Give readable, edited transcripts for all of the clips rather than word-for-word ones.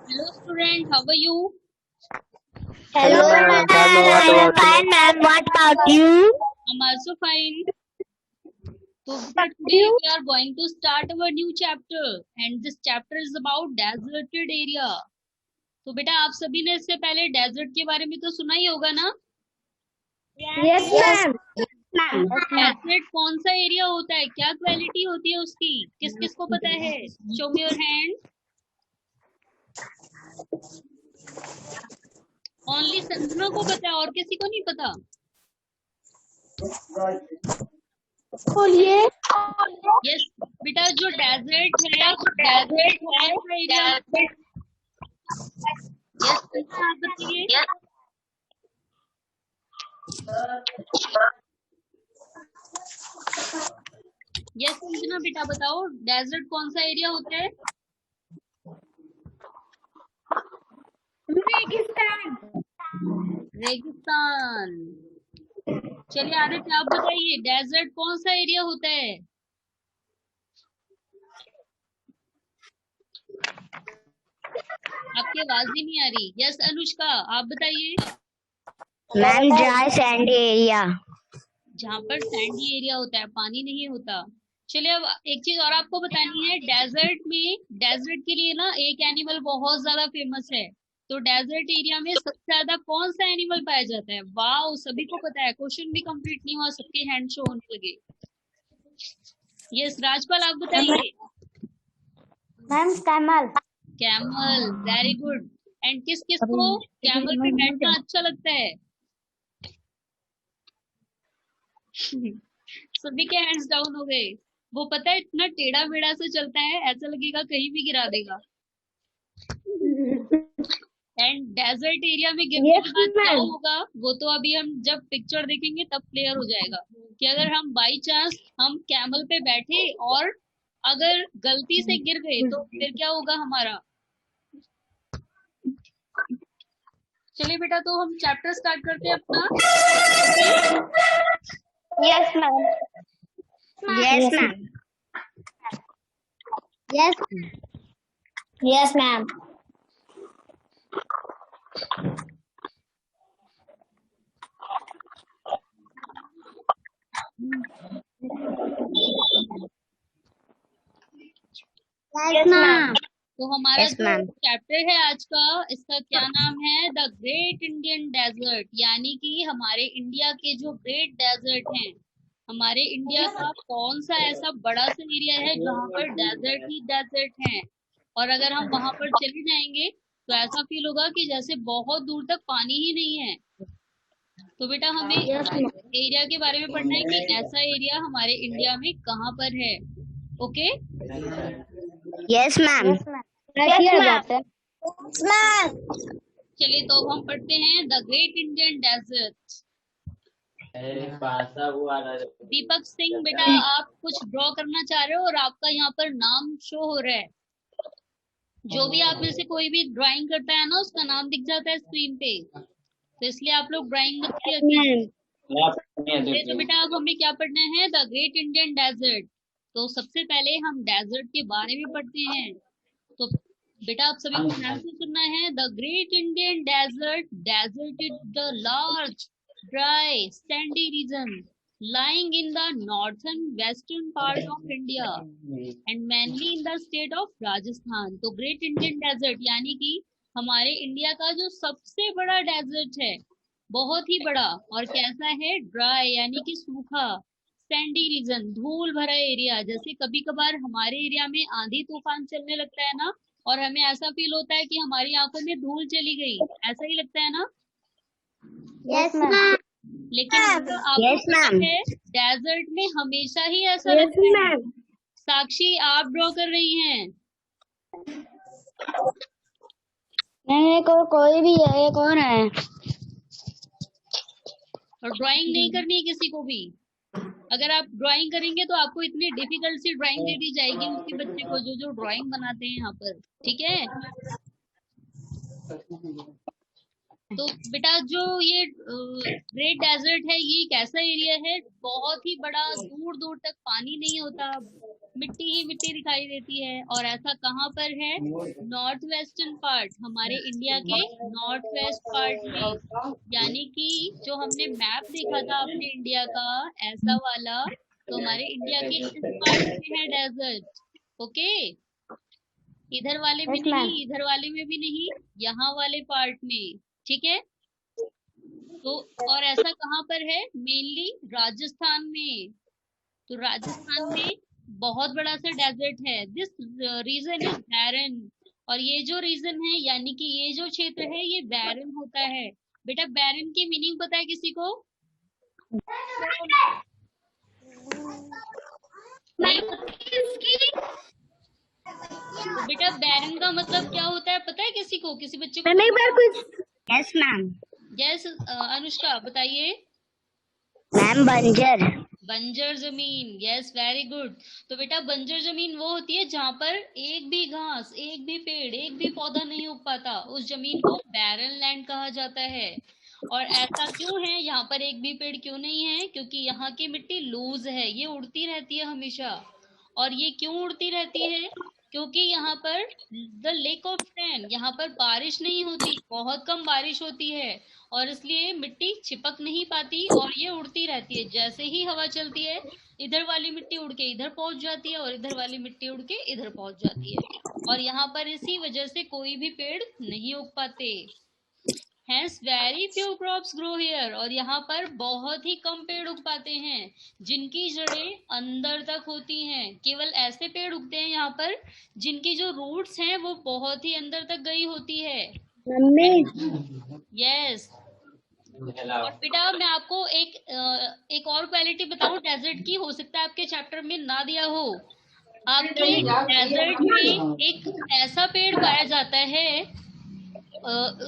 Hello student, how are you? Hello, ma'am. I am fine, ma'am. What about you? I'm also fine. So beta, today we are going to start our new chapter and this chapter is about deserted area. तो बेटा आप सभी ने इससे पहले desert के बारे में तो सुना ही होगा ना। Yes, ma'am. Ma'am. डेजर्ट कौन सा एरिया होता है, क्या क्वालिटी होती है उसकी, किस किस को पता है? Show me your hand. Only Sanjana को पता है और किसी को नहीं पता। बोलिए। यस बेटा, जो डेजर्ट है, डेजर्ट कौन सा एरिया होता है? यस संजना आप बताइए। यस संजना बेटा बताओ, डेजर्ट कौन सा एरिया होता है? रेगिस्तान। रेगिस्तान। चलिए आदित्य आप बताइए, डेजर्ट कौन सा एरिया होता है? आपकी आवाज ही नहीं आ रही। यस अनुष्का आप बताइए। Ma'am dry Sandy area. जहाँ पर सैंडी एरिया होता है, पानी नहीं होता। चलिए अब एक चीज और आपको बतानी है। डेजर्ट में, डेजर्ट के लिए ना एक एनिमल बहुत ज्यादा फेमस है। तो डेजर्ट एरिया में सबसे ज्यादा कौन सा एनिमल पाया जाता है? वाह, सभी को पता है। क्वेश्चन भी कंप्लीट नहीं हुआ, सबके हैंड शो होने लगे। यस राजपाल आप बताइए। Ma'am camel. Camel, very good. And किस किस को कैमल पे बैठना अच्छा लगता है? सभी के हैंड्स डाउन हो गए। वो पता है इतना टेढ़ा मेढ़ा से चलता है, ऐसा लगेगा कहीं भी गिरा देगा। एंड डेजर्ट एरिया में गिरने यस के बाद क्या मैम। होगा, वो तो अभी हम जब पिक्चर देखेंगे तब क्लियर हो जाएगा कि अगर हम बाई चांस हम कैमल पे बैठे और अगर गलती से गिर गए तो फिर क्या होगा हमारा। चलिए बेटा, तो हम चैप्टर स्टार्ट करते हैं अपना। Yes ma'am. Yes ma'am. Yes yes ma'am. Yes ma'am. तो हमारा यस जो मैम। चैप्टर है आज का, इसका क्या नाम है? The great Indian desert. यानी कि हमारे इंडिया के जो ग्रेट डेजर्ट हैं, हमारे इंडिया का कौन सा ऐसा बड़ा सा एरिया है जहाँ पर डेजर्ट ही डेजर्ट हैं। और अगर हम वहां पर चले जाएंगे तो ऐसा फील होगा कि जैसे बहुत दूर तक पानी ही नहीं है। तो बेटा हमें यस मैम। एरिया के बारे में पढ़ना है कि ऐसा एरिया हमारे इंडिया में कहाँ पर है। Okay yes ma'am. Yes ma'am. चलिए, तो अब हम पढ़ते हैं the great Indian desert. Deepak Singh बेटा, आप कुछ ड्रॉ करना चाह रहे हो और आपका यहाँ पर नाम शो हो रहा है। जो भी आप में से कोई भी ड्राइंग करता है ना, उसका नाम दिख जाता है स्क्रीन पे। तो इसलिए आप लोग ड्राइंग मत किया कीजिए। तो बेटा अब हमें क्या पढ़ना है? The great Indian desert. तो सबसे पहले हम डेजर्ट के बारे में पढ़ते हैं। तो बेटा आप सभी को ध्यान से सुनना है। The great Indian desert, desert is the large dry sandy region lying in the northern western part of India and mainly in the state of Rajasthan। तो ग्रेट इंडियन डेजर्ट यानी कि हमारे इंडिया का जो सबसे बड़ा डेजर्ट है, बहुत ही बड़ा। और कैसा है? ड्राई यानी कि सूखा। सैंडी रीजन, धूल भरा एरिया। जैसे कभी कभार हमारे एरिया में आंधी तूफान चलने लगता है ना, और हमें ऐसा फील होता है कि हमारी आंखों में धूल चली गई, ऐसा ही लगता है ना। Yes ma'am. लेकिन बेटा आपको यस पता मैम। है, डेजर्ट में हमेशा ही ऐसा यस लगता है। मैम। साक्षी आप ड्रॉ कर रही हैं। नहीं, कोई भी है, ये कौन है? और ड्राइंग नहीं करनी है किसी को भी। अगर आप ड्राइंग करेंगे तो आपको इतनी डिफिकल्ट सी ड्राइंग दे दी जाएगी उसी बच्चे को जो जो ड्राइंग बनाते हैं यहाँ पर। ठीक है। तो बेटा जो ये ग्रेट डेजर्ट है ये एक ऐसा एरिया है, बहुत ही बड़ा, दूर दूर तक पानी नहीं होता, मिट्टी ही मिट्टी दिखाई देती है। और ऐसा कहाँ पर है? नॉर्थ वेस्टर्न पार्ट, हमारे इंडिया के नॉर्थ वेस्ट पार्ट में। यानी कि जो हमने मैप देखा था अपने इंडिया का, ऐसा वाला, तो हमारे इंडिया के इस पार्ट में है डेजर्ट। ओके, इधर वाले में Yes, नहीं, ma'am. इधर वाले में भी नहीं, यहाँ वाले पार्ट में। ठीक है। तो और ऐसा कहाँ पर है? मेनली राजस्थान में। तो राजस्थान में बहुत बड़ा सा डेजर्ट है। दिस रीजन इज बैरन। और ये जो रीजन है, यानी कि ये जो क्षेत्र है, ये बैरन होता है। बेटा बैरन की मीनिंग पता है किसी को? नहीं पता इसकी? तो बेटा बैरन का मतलब क्या होता है पता है किसी को? किसी बच्चे को? मैम एक बार कुछ। Yes ma'am. यस अनुष्का बताइए। मैम बंजर। बंजर जमीन, यस वेरी गुड। तो बेटा बंजर जमीन वो होती है जहां पर एक भी घास, एक भी पेड़, एक भी पौधा नहीं उग पाता, उस जमीन को बैरन लैंड कहा जाता है। और ऐसा क्यों है? यहाँ पर एक भी पेड़ क्यों नहीं है? क्योंकि यहाँ की मिट्टी लूज है, ये उड़ती रहती है हमेशा। और ये क्यों उड़ती रहती है? क्योंकि यहाँ पर द लेक ऑफ सैंड, यहाँ पर बारिश नहीं होती, बहुत कम बारिश होती है, और इसलिए मिट्टी चिपक नहीं पाती और ये उड़ती रहती है। जैसे ही हवा चलती है, इधर वाली मिट्टी उड़ के इधर पहुंच जाती है और इधर वाली मिट्टी उड़ के इधर पहुंच जाती है। और यहाँ पर इसी वजह से कोई भी पेड़ नहीं उग पाते। Hence very few crops grow here। और यहाँ पर बहुत ही कम पेड़ उग पाते हैं जिनकी जड़ें अंदर तक होती हैं। केवल ऐसे पेड़ उगते हैं यहाँ पर जिनकी जो रूट्स हैं वो बहुत ही अंदर तक गई होती है। मम्मी। यस। और बेटा मैं आपको एक और क्वालिटी बताऊं डेजर्ट की, हो सकता है आपके चैप्टर में ना दिया हो। आपके डेजर्ट में एक ऐसा पेड़ पाया जाता है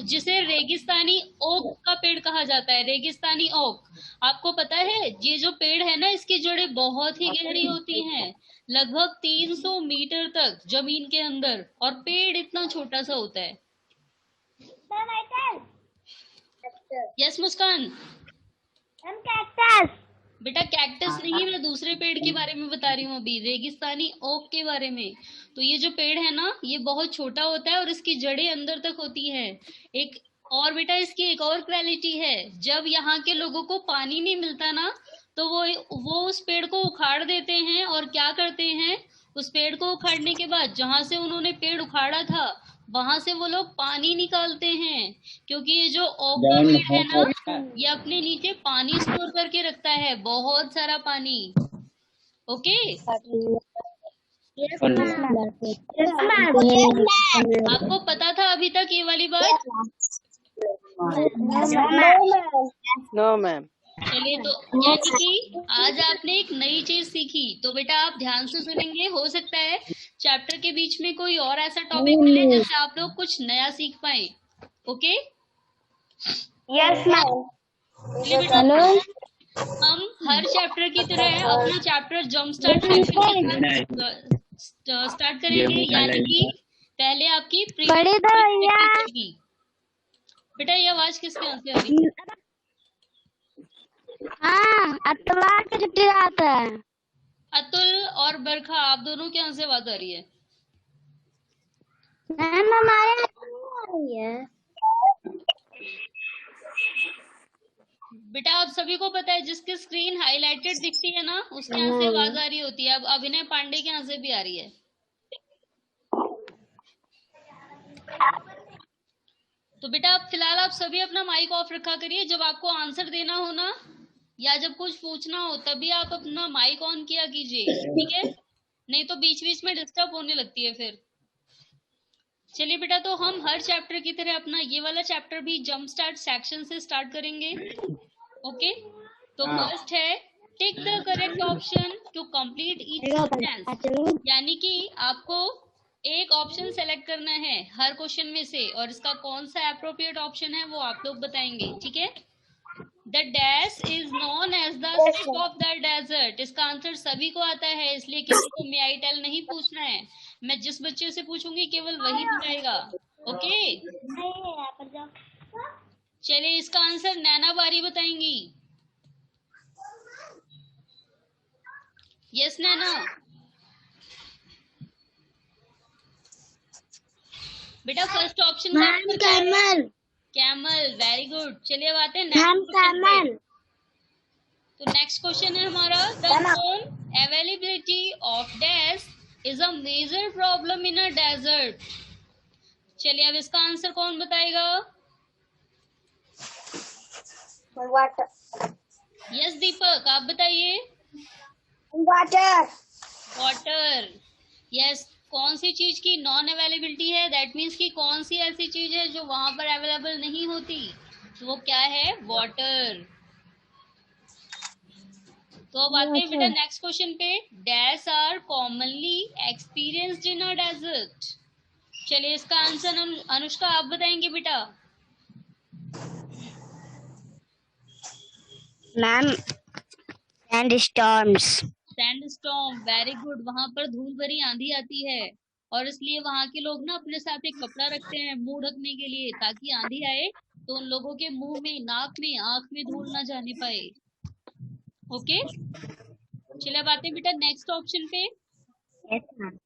जिसे रेगिस्तानी ओक का पेड़ कहा जाता है। रेगिस्तानी ओक, आपको पता है ये जो पेड़ है ना, इसकी जड़ें बहुत ही गहरी होती हैं, लगभग 300 मीटर तक जमीन के अंदर, और पेड़ इतना छोटा सा होता है। यस मुस्कान। कैक्टस। बेटा कैक्टस नहीं, मैं दूसरे पेड़ के बारे में बता रही हूँ अभी, रेगिस्तानी ओक के बारे में। तो ये जो पेड़ है ना, ये बहुत छोटा होता है और इसकी जड़ें अंदर तक होती है। एक और बेटा इसकी एक और क्वालिटी है, जब यहाँ के लोगों को पानी नहीं मिलता ना, तो वो उस पेड़ को उखाड़ देते हैं। और क्या करते हैं? उस पेड़ को उखाड़ने के बाद जहां से उन्होंने पेड़ उखाड़ा था, वहां से वो लोग पानी निकालते हैं। क्योंकि ये जो ओक का पेड़ है ना, ये अपने नीचे पानी स्टोर करके रखता है, बहुत सारा पानी। ओके। आपको पता था अभी तक ये वाली बात? No ma'am. चलिए, तो यानी कि आज आपने एक नई चीज सीखी। तो बेटा आप ध्यान से सुनेंगे, हो सकता है चैप्टर के बीच में कोई और ऐसा टॉपिक मिले जिससे आप लोग कुछ नया सीख पाए। ओके। Yes ma'am. चलिए बेटा, हम हर चैप्टर की तरह अपना चैप्टर जंप स्टार्ट स्टार्ट करेंगे। यानी कि पहले आपकी होगी। बेटा ये आवाज किसके यहाँ से आ रही है? हाँ, अतवार की छुट्टी रात है। अतुल और बरखा, आप दोनों के यहाँ से आवाज आ रही है? मैम हमारे आ रही है। बेटा आप सभी को पता है, जिसकी स्क्रीन हाईलाइटेड दिखती है ना, उसके यहाँ से आवाज आ रही होती है। अब अभिनय पांडे के यहाँ से भी आ रही है। तो बेटा आप फिलहाल आप सभी अपना माइक ऑफ रखा करिए। जब आपको आंसर देना हो ना, या जब कुछ पूछना हो, तभी आप अपना माइक ऑन किया कीजिए, ठीक है? नहीं तो बीच बीच में डिस्टर्ब होने लगती है फिर। चलिए बेटा, तो हम हर चैप्टर की तरह अपना ये वाला चैप्टर भी जंप स्टार्ट सेक्शन से स्टार्ट करेंगे। ओके। तो फर्स्ट है tick the correct option to complete each sentence. यानी कि आपको एक ऑप्शन सेलेक्ट करना है हर क्वेश्चन में से, और इसका कौन सा एप्रोप्रिएट ऑप्शन है वो आप लोग बताएंगे, ठीक है? The dash is known as the strip of the desert. इसका आंसर सभी को आता है, इसलिए किसी को मे आई टेल नहीं पूछना है। मैं जिस बच्चे से पूछूंगी केवल वही बताएगा। ओके। चलिए इसका आंसर नैना बारी बताएंगी। यस नैना। बेटा फर्स्ट ऑप्शन का ma'am camel. Camel, very good. चलिए अब आते हैं मैम नेक्स्ट क्वेश्चन पे। कैमल। तो नेक्स्ट क्वेश्चन है हमारा, the known availability of dash is a major problem in a desert. चलिए अब इसका आंसर कौन बताएगा? वाटर। यस दीपक, आप बताइए। वाटर। Water, yes. कौन सी चीज की नॉन अवेलेबिलिटी है? दैट मीन्स कि कौन सी ऐसी चीज है जो वहां पर अवेलेबल नहीं होती, तो वो क्या है? वाटर। तो अब आते हैं बेटा नेक्स्ट क्वेश्चन पे। Dash are commonly experienced in a desert. चलिए इसका आंसर अनुष्का आप बताएंगे बेटा। Ma'am sand storms. Sandstorm, very good. वहां पर धूल भरी आंधी आती है और इसलिए वहां के लोग ना अपने साथ एक कपड़ा रखते हैं मुंह ढकने के लिए, ताकि आंधी आए तो उन लोगों के मुंह में, नाक में, आंख में धूल ना जाने पाए। ओके, चलिए अब आते हैं बेटा नेक्स्ट ऑप्शन पे। Yes ma'am.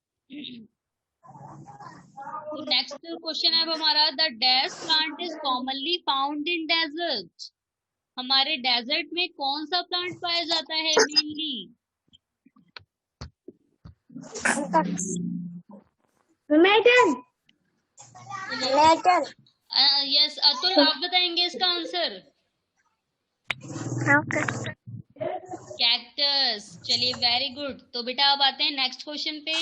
तो नेक्स्ट क्वेश्चन है अब हमारा, the dash plant is commonly found in desert. हमारे डेजर्ट में कौन सा प्लांट पाया जाता है mainly? Metal. Metal. Yes Atul, आप बताएंगे इसका आंसर। कैक्टस, चलिए वेरी गुड। तो बेटा अब आते हैं नेक्स्ट क्वेश्चन पे।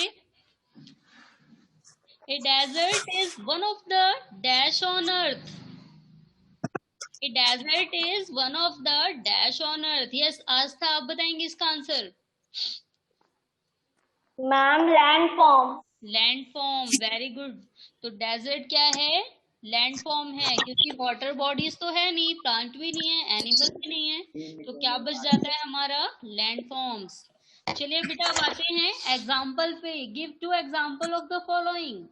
A desert is one of the dash on earth. A desert is one of the dash on earth. Yes आस्था, आप बताएंगे इसका answer. Ma'am land form. Land form, very good. तो डेजर्ट क्या है? लैंड फॉर्म है, क्योंकि water bodies तो है नहीं, प्लांट भी नहीं है, एनिमल्स भी नहीं है, तो क्या बच जाता है हमारा? Land forms. चलिए बेटा अब आते हैं एग्जाम्पल पे। Give two example of the following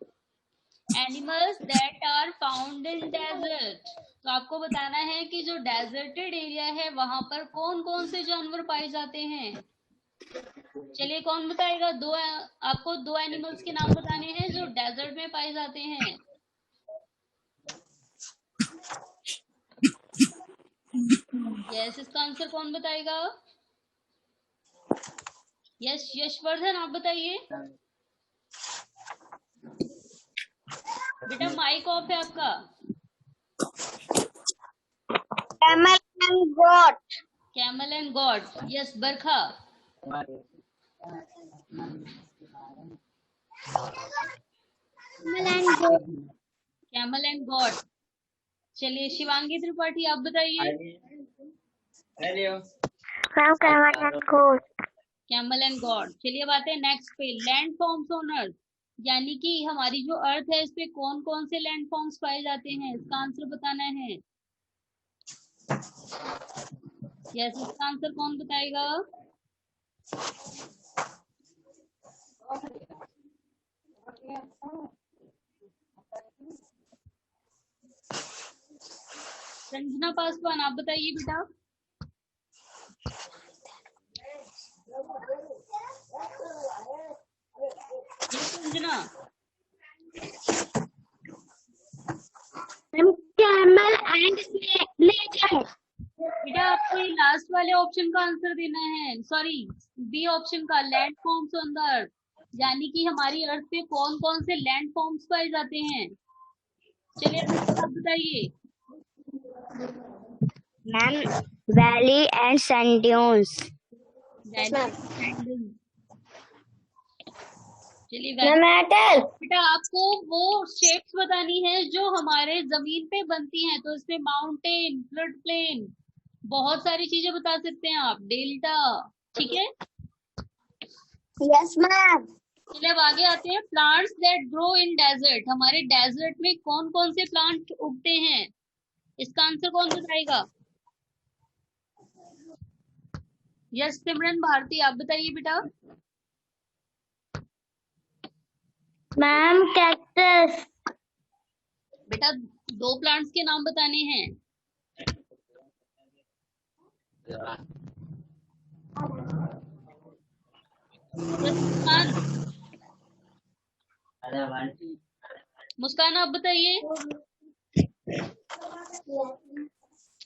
animals that are found in desert. तो आपको बताना है कि जो डेजर्टेड एरिया है वहां पर कौन कौन से जानवर पाए जाते हैं। चलिए कौन बताएगा? आपको दो एनिमल्स के नाम बताने हैं जो डेजर्ट में पाए जाते हैं। यस, इसका आंसर कौन बताएगा? यस यशवर्धन, आप बताइए। बेटा माइक ऑफ है आपका। Camel and got. Camel and God, yes. Barkha. Camel and got. Camel and God. चलिए शिवांगी त्रिपाठी, आप बताइए। Ma'am camel and got. Camel and God. चलिए अब आते हैं नेक्स्ट पे। लैंड फॉर्म्स ऑन अर्थ, यानी कि हमारी जो अर्थ है इस पे कौन कौन से लैंड फॉर्म्स पाए जाते हैं, इसका आंसर बताना है। यस, इसका आंसर कौन बताएगा? संजना पासवान, आप बताइए बेटा। Yes Sanjana. Camel and lizard. बेटा आपको ये लास्ट वाले ऑप्शन का आंसर देना है, सॉरी बी ऑप्शन का, land forms on the earth, यानी कि हमारी अर्थ पे कौन कौन से लैंड फॉर्म्स पाए जाते हैं। चलिए आप बताइए। Ma'am valley and sand dunes. चलिए मेटल। बेटा आपको वो शेप्स बतानी है जो हमारे जमीन पे बनती हैं, तो इसमें माउंटेन, फ्लड प्लेन, बहुत सारी चीजें बता सकते हैं आप, डेल्टा। ठीक है, यस मैम। चलिए अब आगे आते हैं। Plants that grow in desert. हमारे डेजर्ट में कौन कौन से प्लांट उगते हैं, इसका आंसर कौन बताएगा? यस सिमरन भारती, आप बताइए बेटा। Ma'am cactus. बेटा दो प्लांट्स के नाम बताने हैं। मुस्कान, मुस्कान आप बताइए।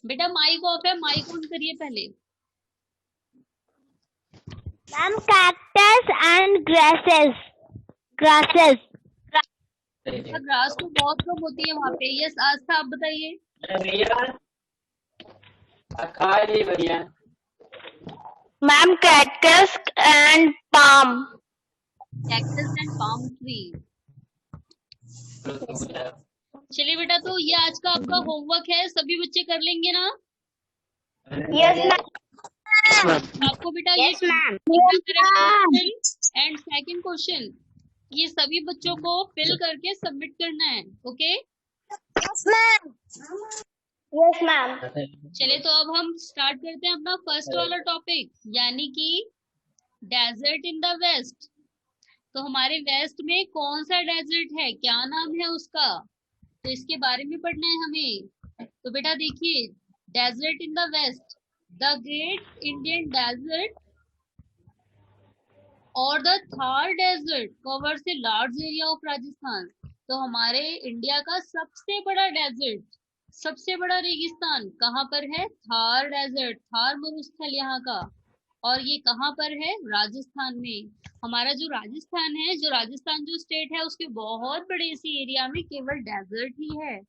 बेटा माइक ऑफ है, माइक ऑन करिए पहले। Ma'am, cactus and grasses. Grasses. Grass तो बहुत कम होती है वहाँ पे। यस आस्था आप बताइए। Ma'am, cactus and palm. Cactus and palm tree. चलिए बेटा, तो ये आज का आपका होमवर्क है, सभी बच्चे कर लेंगे ना? Yes, ma'am. आपको बेटा ये Yes, ma'am. And second question ये सभी बच्चों को फिल करके सबमिट करना है। Okay Yes, ma'am. Yes, ma'am. चलिए, तो अब हम स्टार्ट करते हैं अपना फर्स्ट वाला टॉपिक, यानी कि डेजर्ट इन द वेस्ट। तो हमारे वेस्ट में कौन सा डेजर्ट है, क्या नाम है उसका, तो इसके बारे में पढ़ना है हमें। तो बेटा देखिए, desert in the west, the great Indian desert और the Thar desert covers a large area of Rajasthan. तो हमारे इंडिया का सबसे बड़ा डेजर्ट, सबसे बड़ा रेगिस्तान कहाँ पर है? थार डेजर्ट, थार मरुस्थल यहाँ का। और ये कहाँ पर है? राजस्थान में। हमारा जो राजस्थान है, जो राजस्थान जो स्टेट है, उसके बहुत बड़े इसी एरिया में केवल डेजर्ट ही है।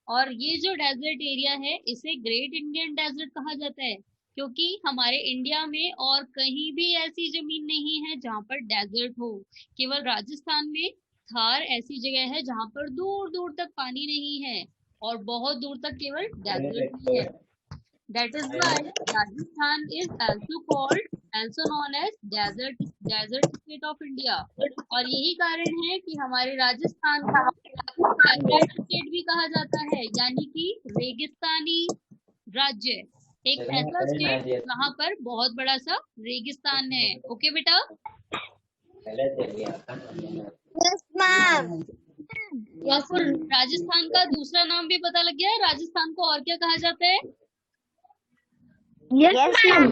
और ये जो डेजर्ट एरिया है, इसे ग्रेट इंडियन डेजर्ट कहा जाता है, क्योंकि हमारे इंडिया में और कहीं भी ऐसी जमीन नहीं है जहाँ पर डेजर्ट हो। केवल राजस्थान में थार ऐसी जगह है जहाँ पर दूर दूर तक पानी नहीं है और बहुत दूर तक केवल डेजर्ट ही है। That is why Rajasthan is also known as desert state of India। और यही कारण है कि हमारे राजस्थान को डेजर्ट स्टेट भी कहा जाता है, यानी कि रेगिस्तानी राज्य। एक ऐसा स्टेट जहाँ पर बहुत बड़ा सा रेगिस्तान है। ओके बेटा। Yes, ma'am. आपको राजस्थान का दूसरा नाम भी पता लग गया है? राजस्थान को और क्या कहा जाता है? Yes, ma'am.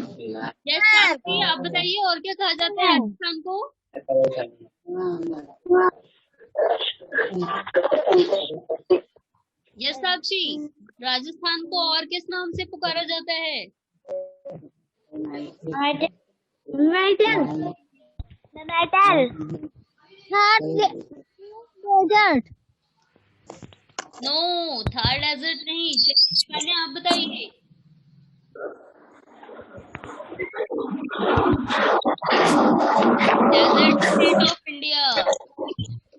यस साक्षी आप बताइए, और क्या कहा जाता है राजस्थान को? यस साक्षी, राजस्थान को और किस नाम से पुकारा जाता है? नो, थार डेजर्ट नहीं। मैंने आप बताइए। Desert state of India.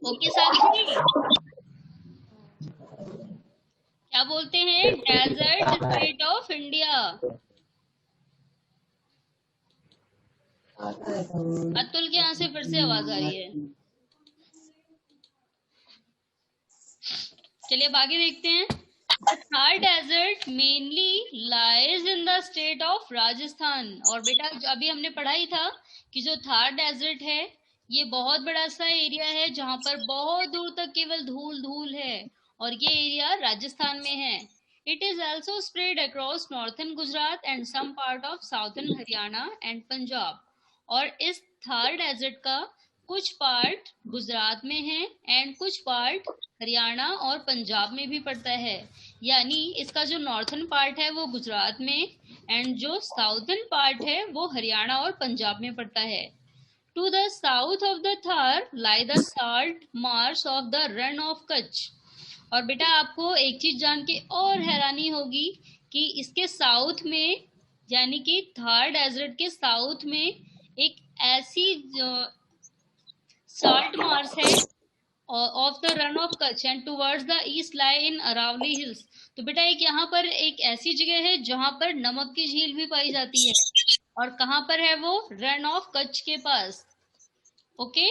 Okay Sakshi, क्या बोलते हैं? Desert state of India. Atul के यहाँ से फिर से आवाज आ रही है। चलिए अब आगे देखते हैं। Thar desert mainly lies in the state of Rajasthan. और बेटा अभी हमने पढ़ा ही था कि जो थार डेजर्ट है, ये बहुत बड़ा सा एरिया है जहाँ पर बहुत दूर तक केवल धूल धूल है, और ये एरिया राजस्थान में है। It is also spread across northern Gujarat and some part of southern Haryana and Punjab. और इस थार डेजर्ट का कुछ पार्ट गुजरात में है एंड कुछ पार्ट हरियाणा और पंजाब में भी पड़ता है। यानी इसका जो नॉर्थन पार्ट है वो गुजरात में, एंड जो साउथर्न पार्ट है वो हरियाणा और पंजाब में पड़ता है। To the south of the Thar lie the salt marsh of the Rann of Kutch. और बेटा आपको एक चीज जान के और हैरानी होगी कि इसके साउथ में, यानी कि थार डेजर्ट के साउथ में एक ऐसी साल्ट मार्श है of the Rann of Kutch and towards the east lie in Aravalli hills. तो बेटा एक यहाँ पर एक ऐसी जगह है जहाँ पर नमक की झील भी पाई जाती है, और कहाँ पर है वो? रन ऑफ कच्छ के पास। ओके,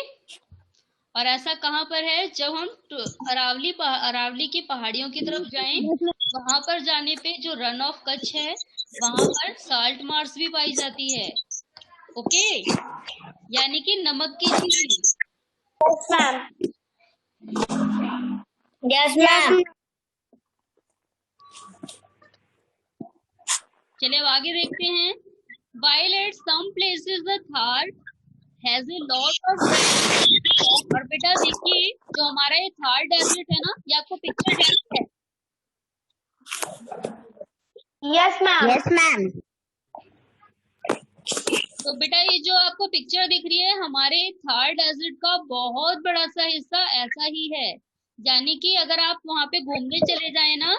और ऐसा कहाँ पर है? जब हम अरावली की पहाड़ियों की तरफ जाएं, वहां पर जाने पे जो रन ऑफ कच्छ है वहां पर साल्ट मार्श भी पाई जाती है। ओके, यानी कि नमक की झील। Yes, ma'am. Yes, ma'am. चलिए अब आगे देखते हैं। While at some places the Thar has a lot of rain। और बेटा देखिए जो हमारा ये थार डेजर्ट है ना, ये आपको पिक्चर दिख रही है। Yes, ma'am. Yes, ma'am. तो बेटा ये जो आपको पिक्चर दिख रही है, हमारे थार डेजर्ट का बहुत बड़ा सा हिस्सा ऐसा ही है। यानी कि अगर आप वहां पे घूमने चले जाए ना,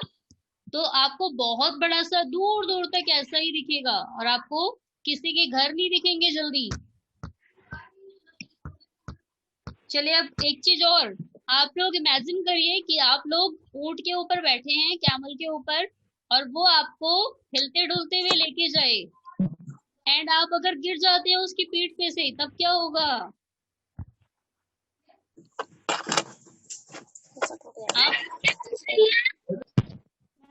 तो आपको बहुत बड़ा सा दूर दूर तक ऐसा ही दिखेगा, और आपको किसी के घर नहीं दिखेंगे जल्दी। चलिए अब एक चीज और, आप लोग इमेजिन करिए कि आप लोग ऊंट के ऊपर बैठे हैं, कैमल के ऊपर, और वो आपको हिलते डुलते हुए लेके जाए, एंड आप अगर गिर जाते हैं उसकी पीठ पे से, तब क्या होगा? आप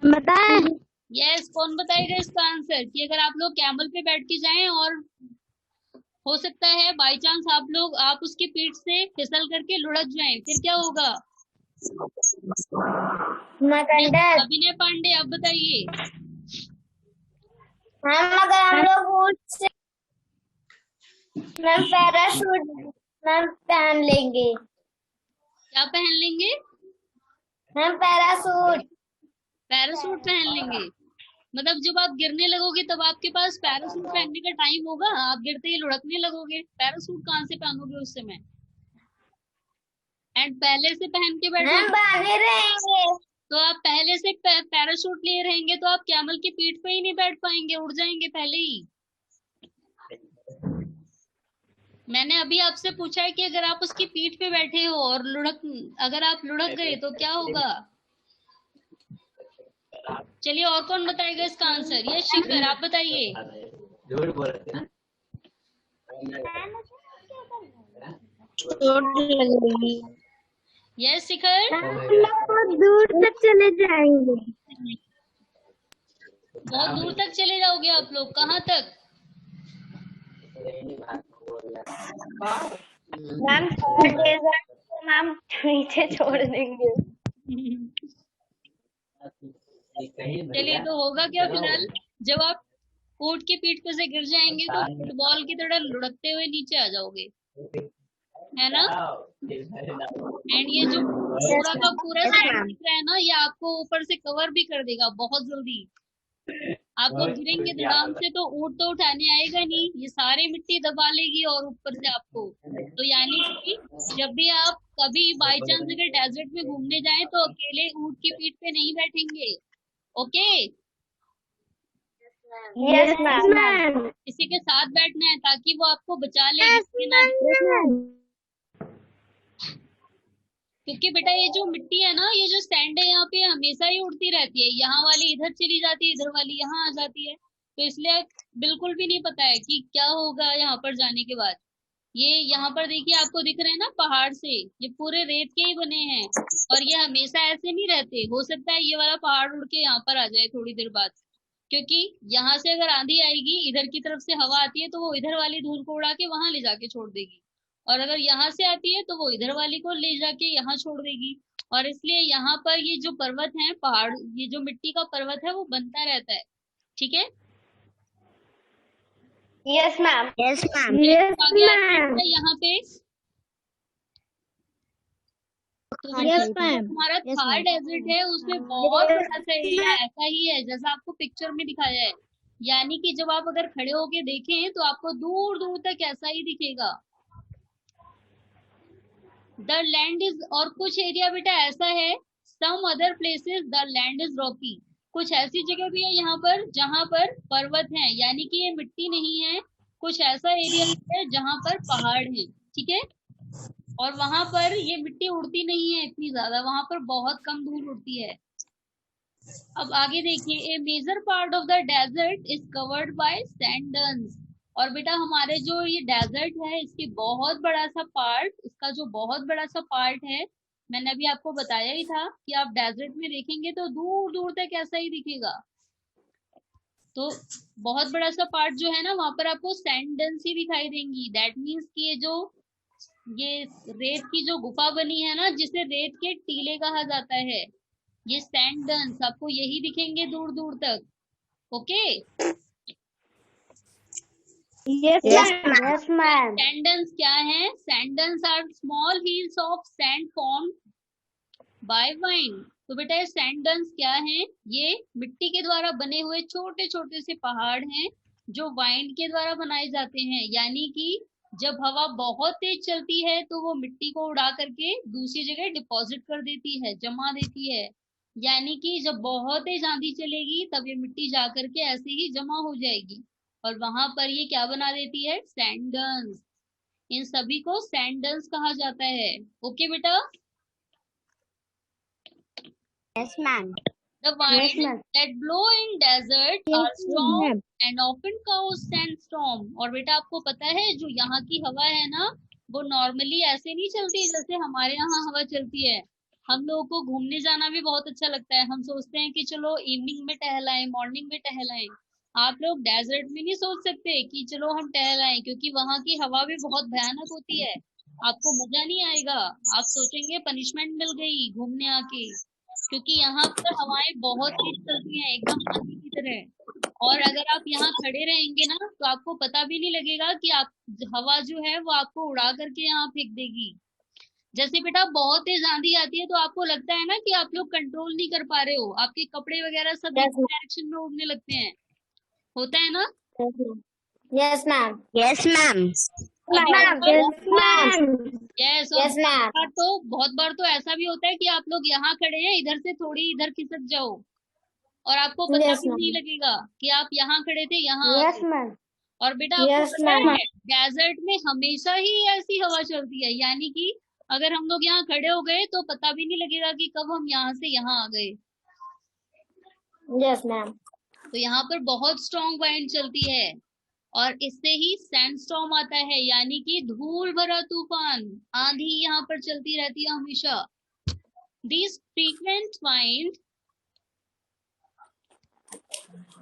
बताएं। यस, कौन बताएगा इसका आंसर कि अगर आप लोग कैमल पे बैठ के जाएं और हो सकता है बाई चांस आप उसकी पीठ से फिसल करके लुढ़क जाएं, फिर क्या होगा? अभिनय पांडे, आप बताइए। मैम अगर हम लोग ऊंट से मैम पैराशूट मैम पहन लेंगे। क्या पहन लेंगे? मैम पैराशूट पहन लेंगे। मतलब जब आप गिरने लगोगे तब आपके पास पैराशूट पहनने का टाइम होगा, आप गिरते ही लुढ़कने लगोगे, पैराशूट कहाँ से पहनोगे उस समय? एंड पहले से पहन के बैठोगे बांधे रहेंगे, तो आप पहले से पैराशूट लिए रहेंगे तो आप कैमल की पीठ पे ही नहीं बैठ पाएंगे, उड़ जाएंगे पहले ही। मैंने अभी आपसे पूछा है कि अगर आप उसकी पीठ पे बैठे हो और अगर आप लुढ़क गए तो क्या होगा? चलिए और कौन बताएगा इसका आंसर? ये शिखर, आप बताइए। चोट लगेगी। यस शिखर, बहुत दूर तक चले जाएंगे। बहुत दूर तक चले जाओगे आप लोग? कहाँ तक? मैम मैम नीचे छोड़ देंगे। चलिए तो होगा क्या फिलहाल, जब आप ऊंट की पीठ पे से गिर जाएंगे तो फुटबॉल की तरह लुढ़कते हुए नीचे आ जाओगे, है ना? एंड ये जो पूरा का पूरा सैंड दिख रहा है ना, ये आपको ऊपर से कवर भी कर देगा बहुत जल्दी। आप लोग गिरेंगे धड़ाम से तो ऊंट तो उठाने आएगा नहीं, ये सारी मिट्टी दबा लेगी और ऊपर से आपको। तो यानी कि जब भी आप कभी बाई चांस अगर डेजर्ट में घूमने जाएं तो अकेले ऊंट की पीठ पे नहीं बैठेंगे, ओके? Yes ma'am. किसी के साथ बैठना है ताकि वो आपको बचा ले, गिरने ना दे। क्योंकि बेटा ये जो मिट्टी है ना, ये जो सैंड है यहाँ पे हमेशा ही उड़ती रहती है, यहाँ वाली इधर चली जाती है, इधर वाली यहाँ आ जाती है, तो इसलिए बिल्कुल भी नहीं पता है कि क्या होगा यहाँ पर जाने के बाद। ये यहाँ पर देखिए आपको दिख रहे हैं ना पहाड़ से, ये पूरे रेत के ही बने हैं, और ये हमेशा ऐसे नहीं रहते, हो सकता है ये वाला पहाड़ उड़ के यहाँ पर आ जाए थोड़ी देर बाद, क्योंकि यहाँ से अगर आंधी आएगी, इधर की तरफ से हवा आती है तो वो इधर वाली धूल को उड़ा के वहां ले जाके छोड़ देगी, और अगर यहाँ से आती है तो वो इधर वाली को ले जाके यहाँ छोड़ देगी। और इसलिए यहाँ पर ये जो पर्वत है, पहाड़, ये जो मिट्टी का पर्वत है वो बनता रहता है, ठीक है? Yes ma'am. Yes ma'am. यहाँ पे यस मैम। हमारा थार डेजर्ट है, उसमें बहुत बड़ा सा एरिया ऐसा ही है जैसा आपको पिक्चर में दिखाया है, यानी कि जब आप अगर खड़े होके देखें तो आपको दूर दूर तक ऐसा ही दिखेगा। द लैंड इज, और कुछ एरिया बेटा ऐसा है, some other places the land is rocky, कुछ ऐसी जगह भी है यहाँ पर जहाँ पर पर्वत हैं, यानी कि ये मिट्टी नहीं है, कुछ ऐसा एरिया है जहाँ पर पहाड़ है, ठीक है? और वहां पर ये मिट्टी उड़ती नहीं है इतनी ज्यादा, वहां पर बहुत कम धूल उड़ती है। अब आगे देखिए, a major part of the desert is covered by sand dunes, और बेटा हमारे जो ये डेजर्ट है इसकी बहुत बड़ा सा पार्ट, इसका जो बहुत बड़ा सा पार्ट है, मैंने अभी आपको बताया ही था कि आप डेजर्ट में देखेंगे तो दूर दूर तक ऐसा ही दिखेगा। तो बहुत बड़ा सा पार्ट जो है ना, वहां पर आपको सैंड डन्स ही दिखाई देंगी। दैट मीन्स कि ये रेत की जो गुफा बनी है ना, जिसे रेत के टीले कहा जाता है, ये सैंड डन्स आपको यही दिखेंगे दूर दूर तक, okay. Yes, ma'am. Yes, ma'am. Sandals क्या है? Sandals are small hills of sand formed by wind. तो बेटा ये सैंडल्स क्या है? ये मिट्टी के द्वारा बने हुए छोटे छोटे से पहाड़ हैं जो वाइंड के द्वारा बनाए जाते हैं। यानी कि जब हवा बहुत तेज चलती है तो वो मिट्टी को उड़ा करके दूसरी जगह डिपॉजिट कर देती है, जमा देती है। यानी कि जब बहुत तेज आंधी चलेगी तब ये मिट्टी जा करके ऐसे ही जमा हो जाएगी और वहां पर ये क्या बना देती है? सैंडल्स। इन सभी को सैंडल्स कहा जाता है। ओके बेटा। Yes, ma'am. The winds that blow in desert are strong ma'am. and often cause sandstorm। और बेटा आपको पता है जो यहाँ की हवा है ना, वो नॉर्मली ऐसे नहीं चलती जैसे हमारे यहाँ हवा चलती है। हम लोगों को घूमने जाना भी बहुत अच्छा लगता है। हम सोचते हैं कि चलो इवनिंग में टहलाएं, मॉर्निंग में टहलाएं। आप लोग डेजर्ट में नहीं सोच सकते कि चलो हम टहलाएं, क्योंकि वहां की हवा भी बहुत भयानक होती है। आपको मजा नहीं आएगा। आप सोचेंगे पनिशमेंट मिल गई घूमने आके, क्योंकि यहाँ पर हवाएं बहुत तेज चलती हैं, एकदम आंधी की तरह। और अगर आप यहाँ खड़े रहेंगे ना तो आपको पता भी नहीं लगेगा कि आप हवा जो है वो आपको उड़ा करके यहाँ फेंक देगी। जैसे बेटा बहुत तेज आंधी आती है तो आपको लगता है ना कि आप लोग कंट्रोल नहीं कर पा रहे हो, आपके कपड़े वगैरह सब एक डायरेक्शन में उड़ने लगते हैं। होता है ना? Yes, ma'am. Yes, ma'am. Yes. Yes, ma'am. तो बहुत बार तो ऐसा भी होता है कि आप लोग यहाँ खड़े हैं, इधर से थोड़ी इधर खिसक जाओ और आपको पता Yes, भी ma'am. नहीं लगेगा कि आप यहाँ खड़े थे, यहाँ आ Yes, गए। ma'am. और बेटा आपको Yes, पता ma'am. है डेजर्ट में हमेशा ही ऐसी हवा चलती है। यानी कि अगर हम लोग यहाँ खड़े हो गए तो पता भी नहीं लगेगा कि कब हम यहाँ से यहाँ आ गए। Yes, ma'am. तो यहाँ पर बहुत स्ट्रॉन्ग वाइंड चलती है और इससे ही सैंडस्टॉर्म आता है, यानी कि धूल भरा तूफान, आंधी यहाँ पर चलती रहती है हमेशा। These frequent wind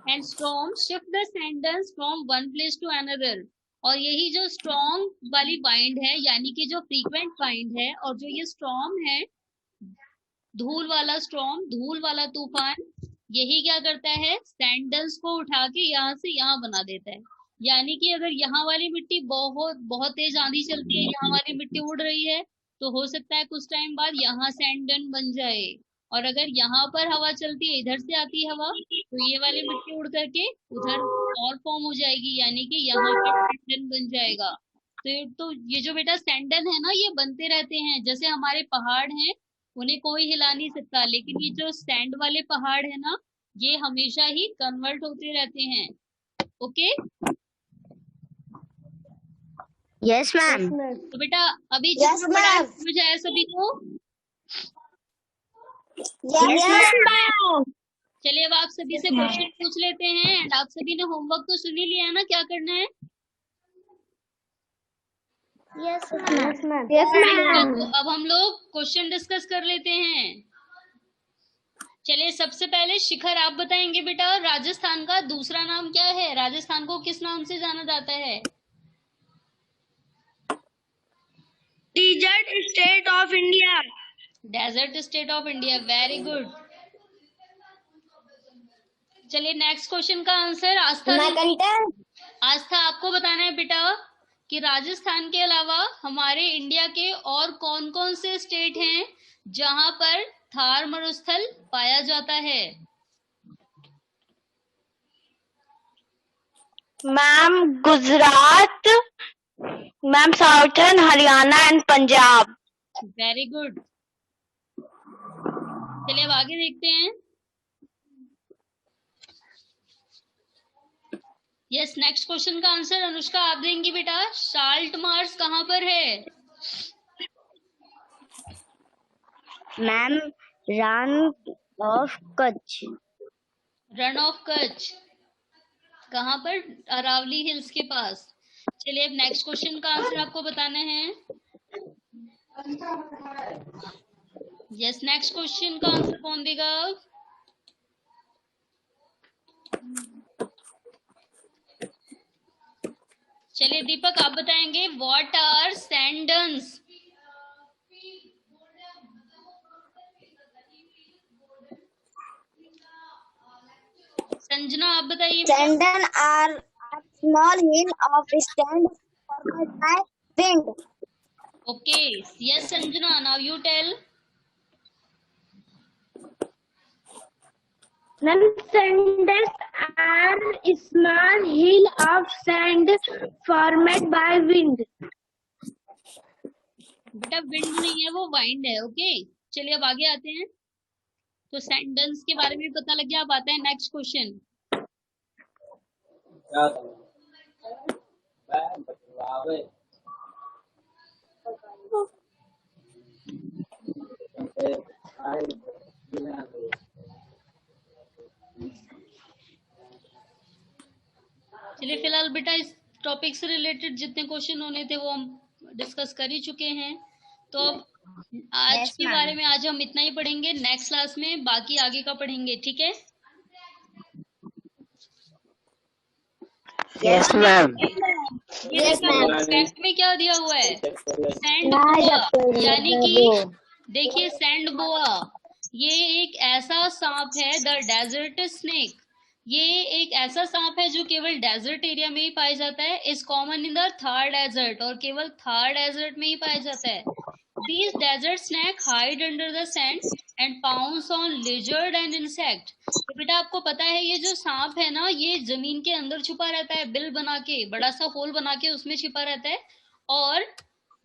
and storm shift the sandals from one place to another। और यही जो स्ट्रॉन्ग वाली वाइंड है, यानी कि जो फ्रीक्वेंट वाइंड है और जो ये स्टॉर्म है, धूल वाला स्टॉर्म, धूल वाला तूफान, यही क्या करता है? सैंडल्स को उठा के यहाँ से यहाँ बना देता है। यानी कि अगर यहाँ वाली मिट्टी बहुत बहुत तेज आंधी चलती है, यहाँ वाली मिट्टी उड़ रही है, तो हो सकता है कुछ टाइम बाद यहाँ सैंडन बन जाए। और अगर यहाँ पर हवा चलती है, इधर से आती है हवा, तो ये वाली मिट्टी उड़ करके उधर और फॉर्म हो जाएगी, यानी कि यहाँ पर सैंडन बन जाएगा। तो ये जो बेटा सैंडन है ना, ये बनते रहते हैं। जैसे हमारे पहाड़ हैं, उन्हें कोई हिला नहीं सकता, लेकिन ये जो सैंड वाले पहाड़ है ना, ये हमेशा ही कन्वर्ट होते रहते हैं। ओके। Yes, ma'am. तो बेटा अभी Yes, जितना पढ़ा ma'am. समझ आया सभी को? Yes, ma'am. चलिए अब आप सभी से क्वेश्चन पूछ लेते हैं। एंड आप सभी ने होमवर्क तो सुन ही लिया है ना, क्या करना है? Yes, ma'am. Yes, ma'am. तो अब हम लोग क्वेश्चन डिस्कस कर लेते हैं। चलिए सबसे पहले शिखर आप बताएंगे बेटा, राजस्थान का दूसरा नाम क्या है? राजस्थान को किस नाम से जाना जाता है? Desert state of India. Desert state of India. Very good. चलिए नेक्स्ट क्वेश्चन का आंसर आस्था। आस्था आपको बताना है बेटा कि राजस्थान के अलावा हमारे इंडिया के और कौन कौन से स्टेट हैं जहां पर थार मरुस्थल पाया जाता है? Ma'am Gujarat, ma'am southern Haryana and Punjab. Very good. चलिए अब आगे देखते हैं। यस, नेक्स्ट क्वेश्चन का आंसर अनुष्का आप देंगी बेटा। साल्ट मार्श कहाँ पर है? Ma'am run of Kutch. Run of Kutch कहाँ पर? अरावली हिल्स के पास। चलिए अब नेक्स्ट क्वेश्चन का आंसर आपको बताना है। यस, नेक्स्ट क्वेश्चन का आंसर कौन देगा? चलिए दीपक आप बताएंगे। What are सैंडन्स? संजना आप बताइए बेटा। Sandals are small hill of sand formed by wind. Okay, yes Sanjana, now you tell. Ma'am, sandals are small hill of sand formed by wind. बेटा विंड नहीं है, वो वाइंड है। ओके, चलिए अब आगे आते हैं। तो सैंडल्स के बारे में पता लग गया। अब आता है नेक्स्ट क्वेश्चन। चलिए फिलहाल बेटा इस टॉपिक से रिलेटेड जितने क्वेश्चन होने थे वो हम डिस्कस कर ही चुके हैं। तो अब आज Yes, के ma'am. बारे में आज हम इतना ही पढ़ेंगे। नेक्स्ट क्लास में बाकी आगे का पढ़ेंगे, ठीक है? Yes, ma'am. ये Yes, देखो ma'am. फैक्ट में क्या दिया हुआ है, सैंड ना बोआ, जब तक यानी नहीं कि दो। देखिए सैंड बोआ ये एक ऐसा सांप है, द डेजर्ट स्नेक। ये एक ऐसा सांप है जो केवल डेजर्ट एरिया में ही पाया जाता है। Is common in the Thar desert, और केवल थार डेजर्ट में ही पाया जाता है। These desert snake hide under the sand and pounce on lizard and insect. तो बेटा आपको पता है ये जो सांप है ना, ये जमीन के अंदर छुपा रहता है, बिल बना के, बड़ा सा होल बना के उसमें छिपा रहता है। और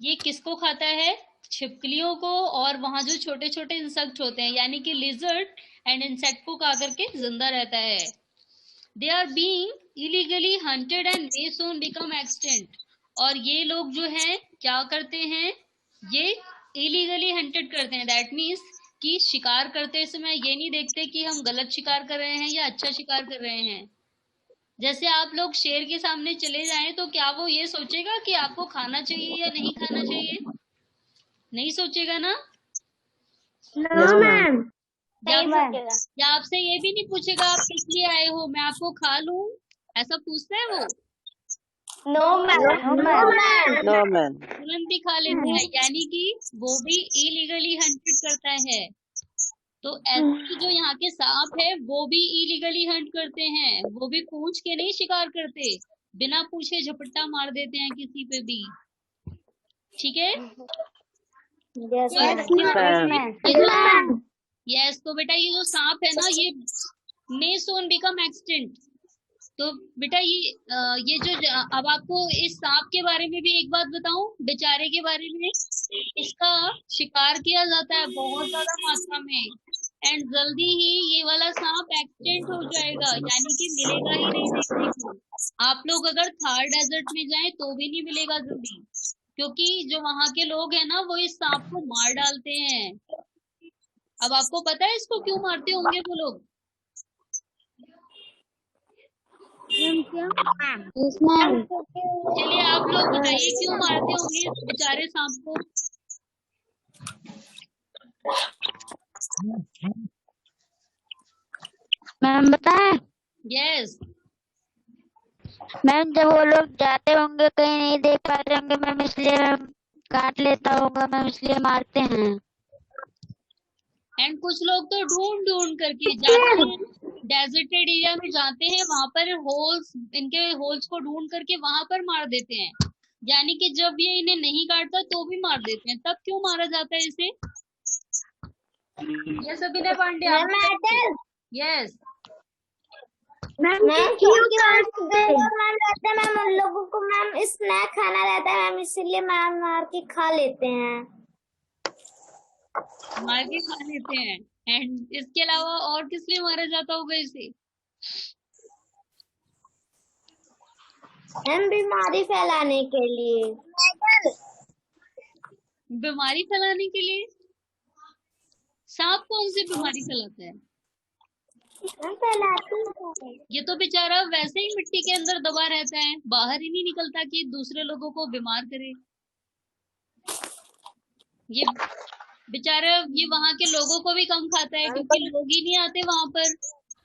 ये किसको खाता है? छिपकलियों को, और वहां जो छोटे छोटे इंसेक्ट होते हैं यानी कि लिजर्ड एंड इंसेक्ट को खा करके जिंदा रहता है। They are being illegally hunted and may soon become extinct. और ये लोग जो है क्या करते हैं, ये इलीगली हंटेड करते हैं। दैट मीन्स कि शिकार करते समय ये नहीं देखते कि हम गलत शिकार कर रहे हैं या अच्छा शिकार कर रहे हैं। जैसे आप लोग शेर के सामने चले जाएं तो क्या वो ये सोचेगा कि आपको खाना चाहिए या नहीं खाना चाहिए? नहीं सोचेगा ना। No, ma'am. या आपसे ये भी नहीं पूछेगा आप किस लिए आए हो, मैं आपको खा लूं, ऐसा पूछता है वो? No, ma'am. No, man. तुरंत ही खा लेता है, यानी कि वो भी इलीगली हंटेड करता है। तो ऐसे जो यहाँ के सांप है वो भी इलीगली हंट करते हैं, वो भी पूछ के नहीं शिकार करते, बिना पूछे झपट्टा मार देते हैं किसी पे भी, ठीक है? यस, तो बेटा ये जो सांप है ना, ये may soon become extinct। तो बेटा ये जो अब आपको इस सांप के बारे में भी एक बात बताऊं, बेचारे के बारे में। इसका शिकार किया जाता है बहुत ज्यादा मात्रा में, एंड जल्दी ही ये वाला सांप एक्सटेंट हो जाएगा, यानी कि मिलेगा ही नहीं देखने को। आप लोग अगर थार डेजर्ट में जाएं तो भी नहीं मिलेगा जल्दी, क्योंकि जो वहां के लोग हैं ना वो इस सांप को मार डालते हैं। अब आपको पता है इसको क्यों मारते होंगे वो लोग? चलिए आप लोग बताइए क्यों मारते होंगे इस बेचारे सांप को? मैम बताए? यस, मैम जब वो लोग जाते होंगे कहीं नहीं देख पाते होंगे मैम, इसलिए मैम काट लेता होगा मैम, इसलिए मारते हैं। एंड कुछ लोग तो ढूंढ ढूंढ करके जाते हैं, डेजर्टेड एरिया में जाते हैं, वहां पर होल्स, इनके होल्स को ढूंढ करके वहां पर मार देते हैं, यानी कि जब ये इन्हें नहीं काटता तो भी मार देते हैं। तब क्यों मारा जाता है इसे? यस अभिनय पांडे। यस मैम मैम उन लोगों को मैम स्नैक खाना रहता है मैम, इसीलिए मैम मार के खा लेते हैं। मार के खा लेते हैं। एंड इसके अलावा और किस लिए मारा जाता होगा इसे? मैम बीमारी फैलाने के लिए। बीमारी फैलाने के लिए? सांप कौन सी बीमारी फैलाता है? ये तो बेचारा वैसे ही मिट्टी के अंदर दबा रहता है, बाहर ही नहीं निकलता कि दूसरे लोगों को बीमार करे। ये बेचारा ये वहां के लोगों को भी कम खाता है, क्योंकि लोग ही नहीं आते वहां पर,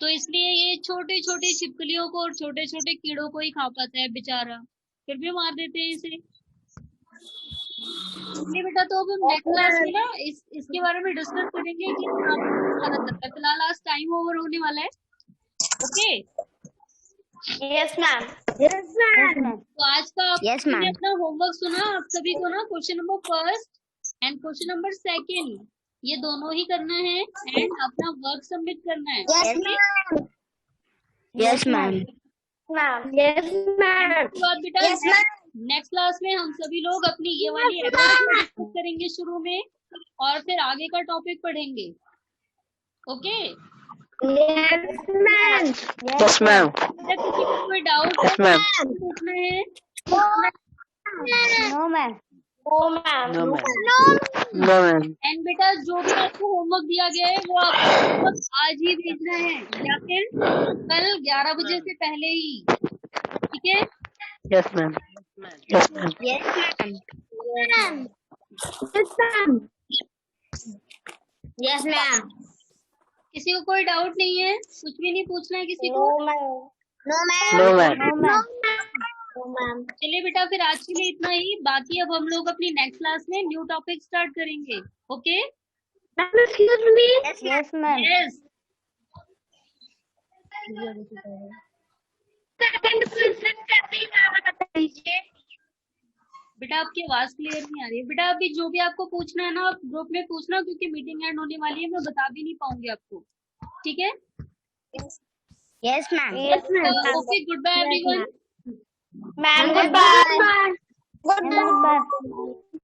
तो इसलिए ये छोटे छोटे छिपकलियों को और छोटे छोटे कीड़ों को ही खा पाता है बेचारा, फिर भी मार देते हैं इसे। इसलिए बेटा तो अब हम नेक्स्ट क्लास में ना इसके बारे में डिस्कस करेंगे कि सांप को मारा जाता है। फिलहाल आज टाइम ओवर होने वाला है, okay. Yes, ma'am. Yes, ma'am. तो आज का Yes, आपने ma'am. अपना होमवर्क सुना, आप सभी को ना question number first and question number second ये दोनों ही करना है एंड अपना वर्क सबमिट करना है। Yes, ma'am. Yes, ma'am. Ma'am. Yes, ma'am. उसके बाद बेटा Yes, ma'am. नेक्स्ट क्लास में हम सभी लोग अपनी ये वाली एक्टिविटी डिस्कस करेंगे शुरू में और फिर आगे का टॉपिक पढ़ेंगे। Okay. Yes, ma'am. Yes, ma'am. अगर किसी को कोई डाउट Yes, ma'am. पूछना है No, ma'am. No, ma'am. No, ma'am. No, ma'am. And बेटा जो भी आपको होमवर्क दिया गया है वो आपको आज ही भेजना है या फिर कल 11 बजे से पहले ही, ठीक है। Yes, ma'am. Yes, ma'am. Yes, ma'am. Yes, ma'am. Yes, ma'am. किसी को कोई डाउट नहीं है, कुछ भी नहीं पूछना है किसी को। No, ma'am. No, ma'am. No, ma'am. No, ma'am. No, ma'am. चलिए बेटा फिर आज के लिए इतना ही, बाकी अब हम लोग अपनी नेक्स्ट क्लास में न्यू टॉपिक स्टार्ट करेंगे। Okay. Excuse me. Yes, ma'am. Yes Second question करते ही बता दीजिए. बेटा आपकी आवाज क्लियर नहीं आ रही है। बेटा अभी जो भी आपको पूछना है ना आप ग्रुप में पूछना, क्योंकि मीटिंग एंड होने वाली है, मैं बता भी नहीं पाऊंगी आपको, ठीक है। Yes, ma'am. Yes, ma'am. Okay, good bye everyone. Ma'am, goodbye. Goodbye.